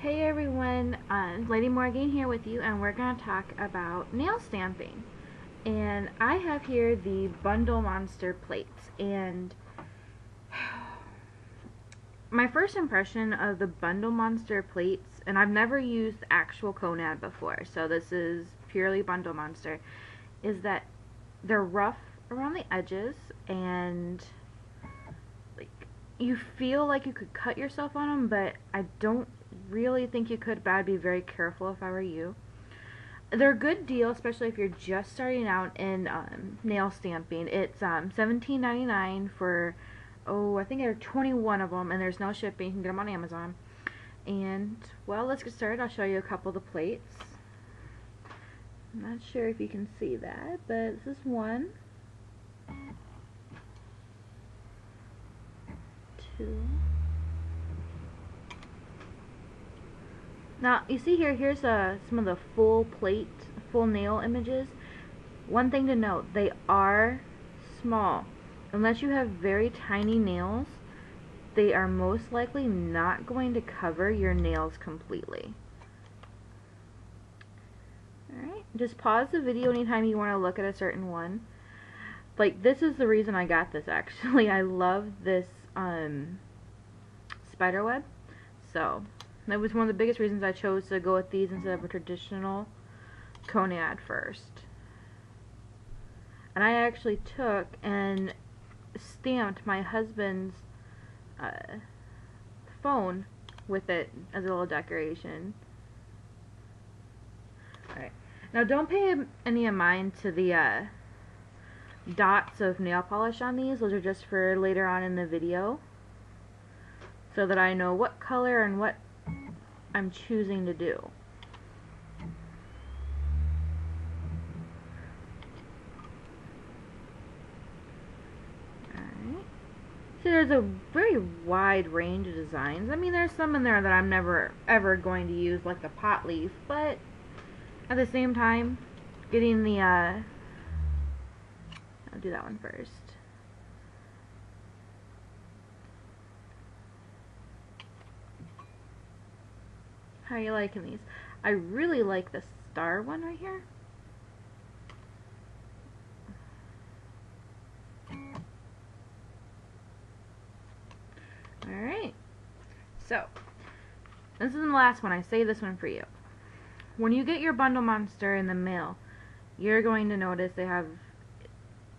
Hey everyone, Lady Morgan here with you, and we're going to talk about nail stamping. And I have here the Bundle Monster plates, and my first impression of the Bundle Monster plates, and I've never used actual Konad before, so this is purely Bundle Monster, is that they're rough around the edges, and like you feel like you could cut yourself on them, but I don't really think you could, but I'd be very careful if I were you. They're a good deal, especially if you're just starting out in nail stamping. It's $17.99 for, I think there are 21 of them, and there's no shipping. You can get them on Amazon. And, well, let's get started. I'll show you a couple of the plates. I'm not sure if you can see that, but this is one, two. Now, you see here's some of the full nail images. One thing to note, they are small. Unless you have very tiny nails, they are most likely not going to cover your nails completely. Alright, just pause the video anytime you want to look at a certain one. Like, this is the reason I got this, actually. I love this spider web. So that was one of the biggest reasons I chose to go with these instead of a traditional Konad first. And I actually took and stamped my husband's phone with it as a little decoration. Alright, now don't pay any mind to the dots of nail polish on these. Those are just for later on in the video, so that I know what color and what I'm choosing to do. Alright. So there's a very wide range of designs. I mean, there's some in there that I'm never ever going to use, like the pot leaf, but at the same time, getting the I'll do that one first. How are you liking these? I really like the star one right here. Alright, so this is the last one. I say this one for you. When you get your Bundle Monster in the mail, you're going to notice they have,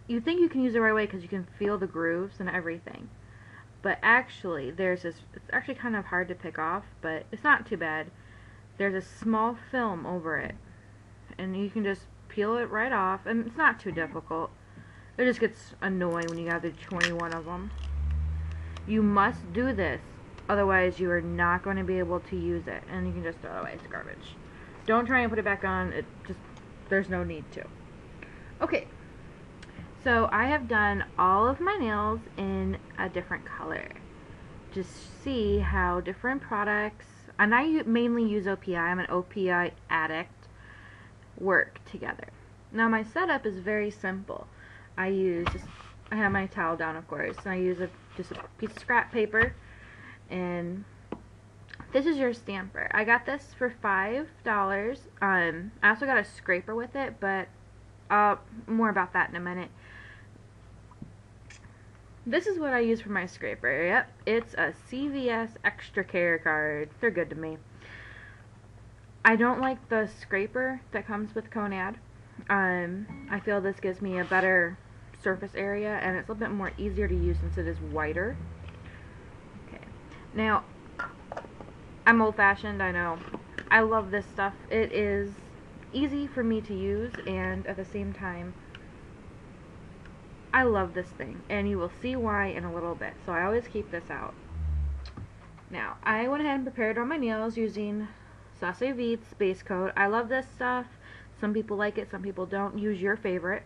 you think you can use it right away because you can feel the grooves and everything. But actually, there's this, it's actually kind of hard to pick off, but it's not too bad. There's a small film over it, and you can just peel it right off, and it's not too difficult. It just gets annoying when you have the 21 of them. You must do this, otherwise you are not going to be able to use it, and you can just throw it away. It's garbage. Don't try and put it back on. It just, there's no need to. Okay, so I have done all of my nails in a different color. Just see how different products, and I mainly use OPI, I'm an OPI addict, work together. Now my setup is very simple. I have my towel down, of course, and I use just a piece of scrap paper, and this is your stamper. I got this for $5. I also got a scraper with it, but more about that in a minute. This is what I use for my scraper. Yep, it's a CVS Extra Care card. They're good to me. I don't like the scraper that comes with Konad. I feel this gives me a better surface area, and it's a bit more easier to use since it is wider. Okay, now I'm old-fashioned, I know. I love this stuff. It is easy for me to use, and at the same time, I love this thing, and you will see why in a little bit. So I always keep this out. Now, I went ahead and prepared all my nails using Sassy Veets base coat. I love this stuff. Some people like it, some people don't. Use your favorite.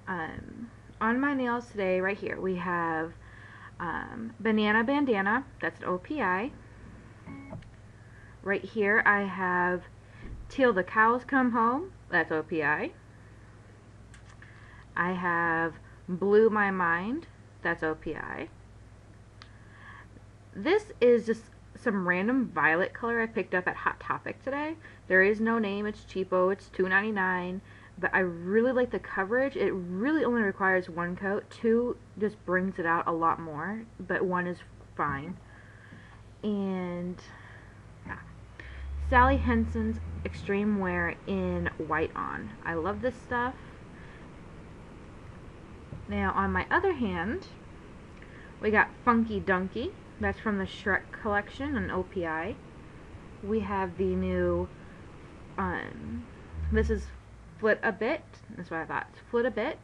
On my nails today, right here, we have Banana Bandana. That's an OPI. Right here, I have Till the Cows Come Home. That's OPI. I have Blew My Mind. That's OPI. This is just some random violet color I picked up at Hot Topic today. There is no name, it's cheapo, it's $2.99, but I really like the coverage. It really only requires one coat. Two just brings it out a lot more, but one is fine. And yeah. Sally Hansen's Extreme Wear in White On. I love this stuff. Now on my other hand, we got Funky Dunky. That's from the Shrek collection on OPI. We have the new, this is Flit a Bit. That's what I thought. It's Flit a Bit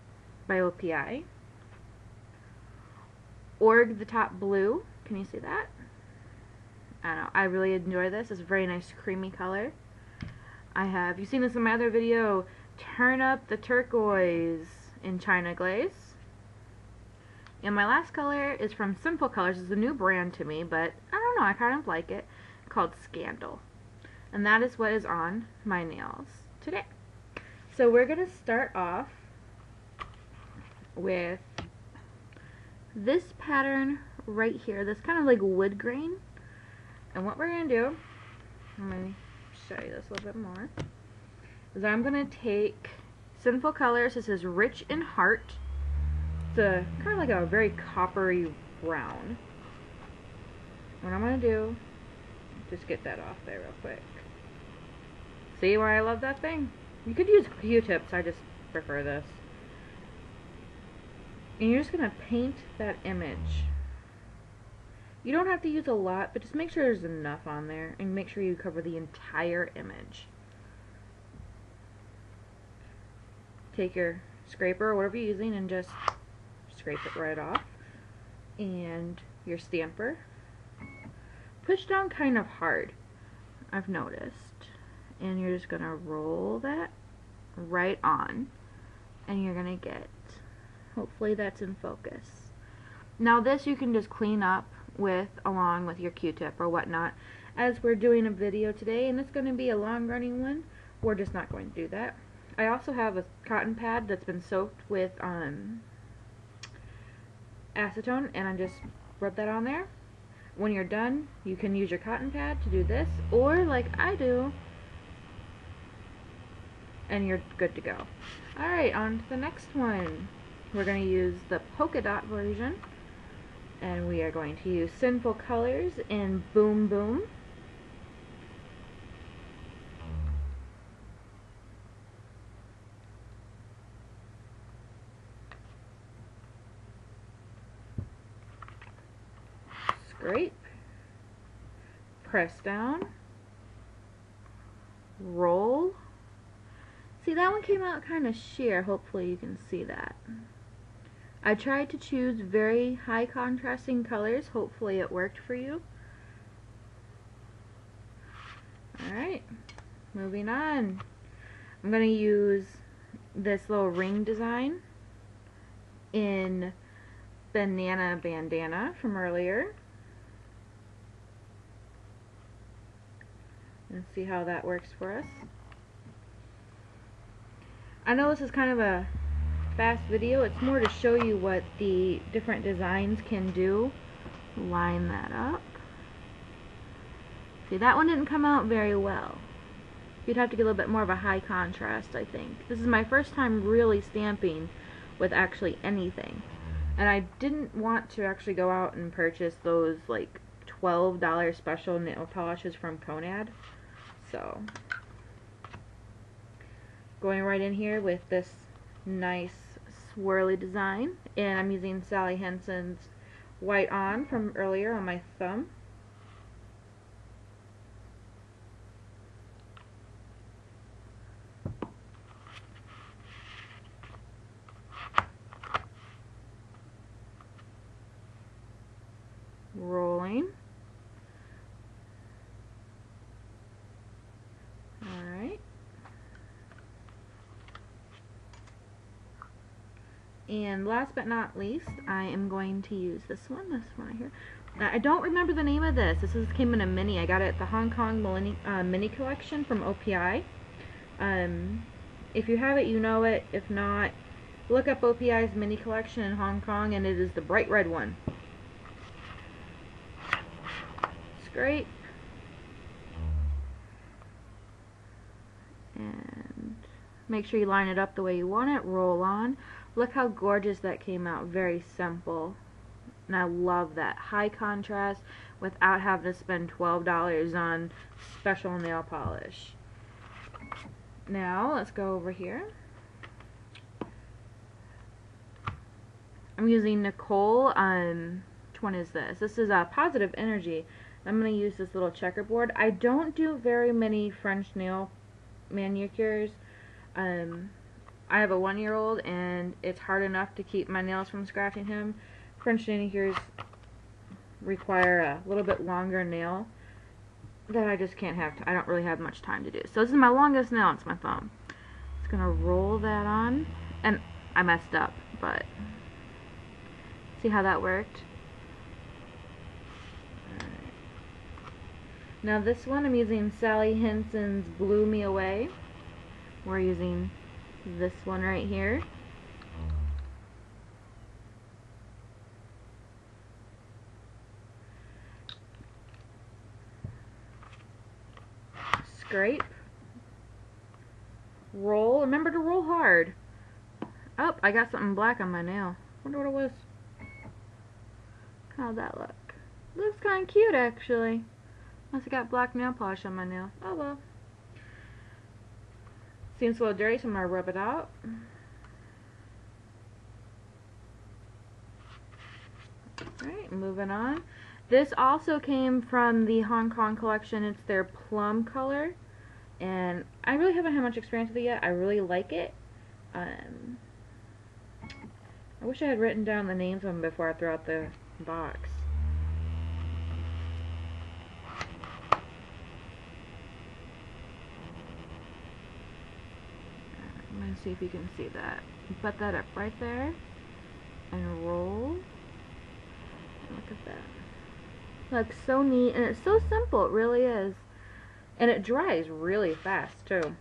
by OPI. Org the Top Blue. Can you see that? I don't know. I really enjoy this. It's a very nice creamy color. You've seen this in my other video, Turn Up the Turquoise in China Glaze. And my last color is from Simple Colors. It's a new brand to me, but I don't know, I kind of like it, called Scandal. And that is what is on my nails today. So we're going to start off with this pattern right here, this kind of like wood grain. And what we're going to do, I'm going to show you this a little bit more, is I'm going to take Sinful Colors. This is Rich in Heart. It's a kind of like a very coppery brown. What I'm going to do, just get that off there real quick. See why I love that thing? You could use Q-tips, I just prefer this. And you're just going to paint that image. You don't have to use a lot, but just make sure there's enough on there, and make sure you cover the entire image. Take your scraper or whatever you're using and just scrape it right off. And your stamper. Push down kind of hard, I've noticed. And you're just going to roll that right on. And you're going to get, hopefully that's in focus. Now this you can just clean up along with your Q-tip or whatnot. As we're doing a video today, and it's going to be a long running one, we're just not going to do that. I also have a cotton pad that's been soaked with acetone, and I just rub that on there. When you're done, you can use your cotton pad to do this, or like I do, and you're good to go. Alright, on to the next one. We're going to use the polka dot version, and we are going to use Sinful Colors in Boom Boom. Scrape, press down, roll. See, that one came out kind of sheer. Hopefully you can see that. I tried to choose very high contrasting colors. Hopefully it worked for you. Alright, moving on. I'm going to use this little ring design in Banana Bandana from earlier. And see how that works for us. I know this is kind of a fast video. It's more to show you what the different designs can do. Line that up. See, that one didn't come out very well. You'd have to get a little bit more of a high contrast, I think. This is my first time really stamping with actually anything. And I didn't want to actually go out and purchase those like $12 special nail polishes from Conad. So, going right in here with this nice swirly design, and I'm using Sally Hansen's White On from earlier on my thumb. Rolling. Alright. And last but not least, I am going to use this one right here. I don't remember the name of this. This came in a mini. I got it at the Hong Kong mini collection from OPI. If you have it, you know it. If not, look up OPI's mini collection in Hong Kong, and it is the bright red one. scrape. And make sure you line it up the way you want it. Roll on. Look how gorgeous that came out. Very simple. And I love that. High contrast without having to spend $12 on special nail polish. Now, let's go over here. I'm using Nicole, which one is this? This is Positive Energy. I'm going to use this little checkerboard. I don't do very many French nail manicures. I have a 1-year-old and it's hard enough to keep my nails from scratching him. French manicures require a little bit longer nail that I just can't have. I don't really have much time to do. So this is my longest nail. It's my thumb. Just gonna roll that on, and I messed up, but see how that worked? Alright. Now this one I'm using Sally Hansen's Blew Me Away. We're using this one right here. Scrape. Roll. Remember to roll hard. Oh, I got something black on my nail. Wonder what it was. How'd that look? Looks kind of cute, actually. Must have got black nail polish on my nail. Oh well. Seems a little dirty, so I'm going to rub it out. Alright, moving on. This also came from the Hong Kong collection. It's their plum color. And I really haven't had much experience with it yet. I really like it. I wish I had written down the names of them before I threw out the box. I'm going to see if you can see that. Put that up right there. And roll. Look at that. Looks so neat. And it's so simple. It really is. And it dries really fast, too.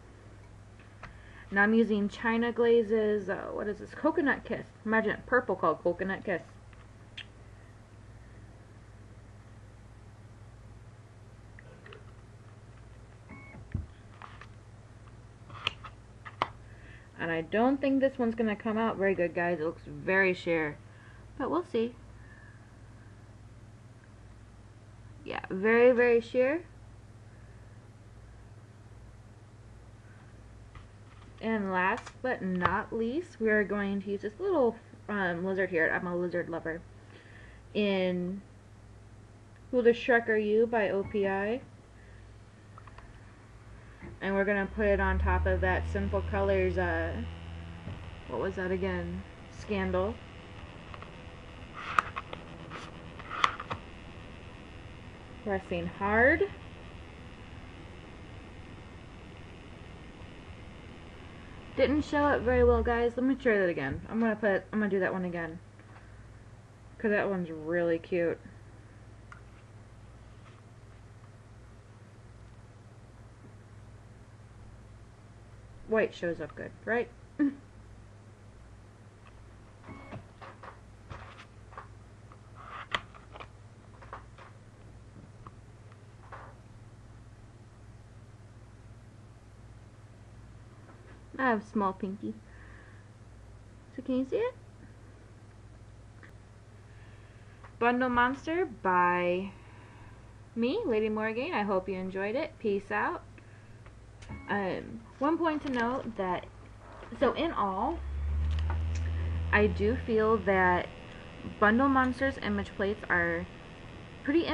Now I'm using China Glaze's, what is this? Coconut Kiss. Imagine it purple called Coconut Kiss. And I don't think this one's going to come out very good, guys. It looks very sheer. But we'll see. Yeah, very, very sheer. And last but not least, we are going to use this little lizard here. I'm a lizard lover. In Who the Shrek Are You by OPI. And we're going to put it on top of that Sinful Colors, what was that again? Scandal. Pressing hard. Didn't show up very well, guys. Let me try that again. I'm gonna do that one again. Cause that one's really cute. White shows up good, right? I have small pinky. So can you see it? Bundle Monster by me, Lady Morgan. I hope you enjoyed it. Peace out. One point to note that, so in all, I do feel that Bundle Monster's image plates are pretty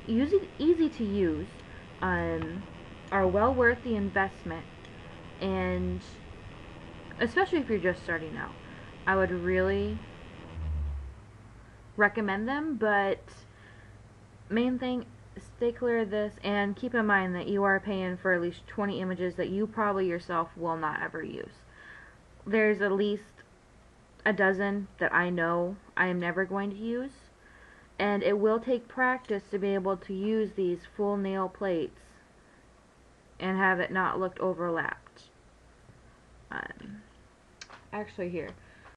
easy to use, are well worth the investment, and especially if you're just starting out, I would really recommend them. But main thing, stay clear of this, and keep in mind that you are paying for at least 20 images that you probably yourself will not ever use. There's at least a dozen that I know I am never going to use, and it will take practice to be able to use these full nail plates and have it not looked overlapped. Actually, here,